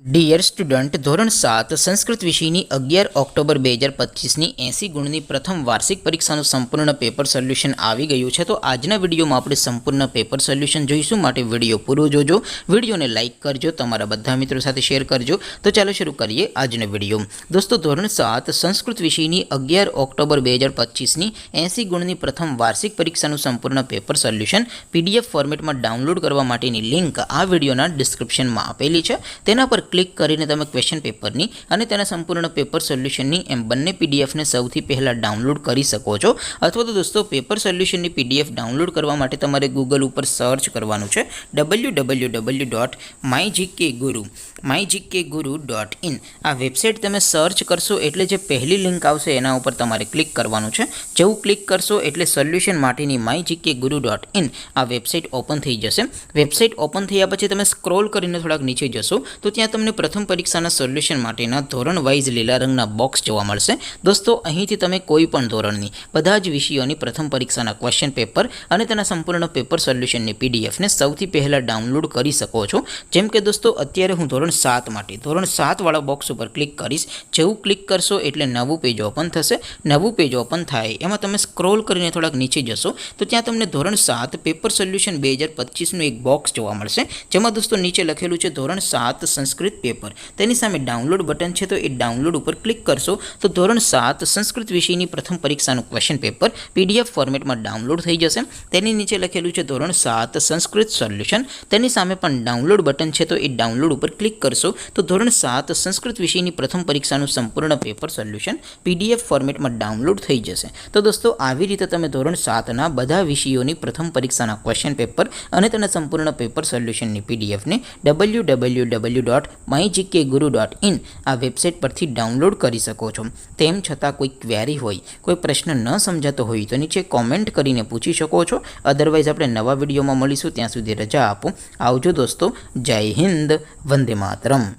Dear student, ધોરણ 7 સંસ્કૃત વિષયની 11 October 2025ની 80 ગુણની પ્રથમ વાર્ષિક પરીક્ષાનું સંપૂર્ણ પેપર સોલ્યુશન આવી ગયું છે। તો આજના વિડીયોમાં આપણે સંપૂર્ણ પેપર સોલ્યુશન જોઈશું, માટે વિડીયો પૂરો જોજો, વિડીયોને લાઇક કરજો, તમારા બધા મિત્રો સાથે શેર કરજો। તો ચાલો શરૂ કરીએ આજનો વિડીયો। દોસ્તો, ધોરણ 7 સંસ્કૃત વિષયની 11 ઓક્ટોબર 2025ની 80 ગુણની પ્રથમ વાર્ષિક પરીક્ષાનું સંપૂર્ણ પેપર સોલ્યુશન PDF ફોર્મેટમાં ડાઉનલોડ કરવા માટેની લિંક આ વિડીયોના ડિસ્ક્રિપ્શનમાં આપેલી છે। તેના પર ક્લિક કરીને તમે ક્વેશ્ચન પેપરની અને તેના સંપૂર્ણ પેપર સોલ્યુશનની એમ બંને પીડીએફને સૌથી પહેલાં ડાઉનલોડ કરી શકો છો। અથવા તો દોસ્તો, પેપર સોલ્યુશનની PDF ડાઉનલોડ કરવા માટે તમારે ગૂગલ ઉપર સર્ચ કરવાનું છે www.mygkguru.in। આ વેબસાઇટ તમે સર્ચ કરશો એટલે જે પહેલી લિંક આવશે એના ઉપર તમારે ક્લિક કરવાનું છે। જેવું ક્લિક કરશો એટલે સોલ્યુશન માટેની mygkguru.in આ વેબસાઇટ ઓપન થઈ જશે। વેબસાઇટ ઓપન થયા પછી તમે સ્ક્રોલ કરીને થોડાક નીચે જશો તો ત્યાં તમને પ્રથમ પરીક્ષાના સોલ્યુશન માટેના ધોરણ વાઇઝ લીલા રંગના બોક્સ જોવા મળશે। દોસ્તો, અહીંથી તમે કોઈ પણ ધોરણની બધા જ વિષયોની પ્રથમ પરીક્ષાના ક્વેશ્ચન પેપર અને તેના સંપૂર્ણ પેપર સોલ્યુશનની પીડીએફને સૌથી પહેલાં ડાઉનલોડ કરી શકો છો। જેમ કે દોસ્તો, અત્યારે હું ધોરણ 7 માટે ધોરણ 7 વાળા બોક્સ ઉપર ક્લિક કરીશ। જેવું ક્લિક કરશો એટલે નવું પેજ ઓપન થશે। નવું પેજ ઓપન થાય એમાં તમે સ્ક્રોલ કરીને થોડાક નીચે જશો તો ત્યાં તમને ધોરણ 7 પેપર સોલ્યુશન 2025નું એક બોક્સ જોવા મળશે, જેમાં દોસ્તો નીચે લખેલું છે ધોરણ 7 સંસ્કૃત પેપર। તેની સામે ડાઉનલોડ બટન છે, તો એ ડાઉનલોડ ઉપર ક્લિક કરશો તો ધોરણ 7 સંસ્કૃત વિષયની પ્રથમ પરીક્ષાનું ક્વેશ્ચન પેપર PDF ફોર્મેટમાં ડાઉનલોડ થઈ જશે। તેની નીચે લખેલું છે ધોરણ 7 સંસ્કૃત સોલ્યુશન। તેની સામે પણ ડાઉનલોડ બટન છે, તો એ ડાઉનલોડ ઉપર ક્લિક કરશો તો ધોરણ 7 સંસ્કૃત વિષયની પ્રથમ પરીક્ષાનું સંપૂર્ણ પેપર સોલ્યુશન PDF ફોર્મેટમાં ડાઉનલોડ થઈ જશે। તો દોસ્તો, આવી રીતે તમે ધોરણ 7ના બધા વિષયોની પ્રથમ પરીક્ષાના ક્વેશ્ચન પેપર અને તેના સંપૂર્ણ પેપર સોલ્યુશનની PDFને www.mygkguru.in આ વેબસાઇટ પરથી ડાઉનલોડ કરી શકો છો। તેમ છતાં કોઈ ક્વેરી હોય, કોઈ પ્રશ્ન ન સમજાતો હોય તો નીચે કોમેન્ટ કરીને પૂછી શકો છો। અદરવાઇઝ આપણે નવા વિડીયોમાં મળીશું, ત્યાં સુધી રજા આપો। આવજો દોસ્તો, જય હિન્દ, વંદે માતરમ।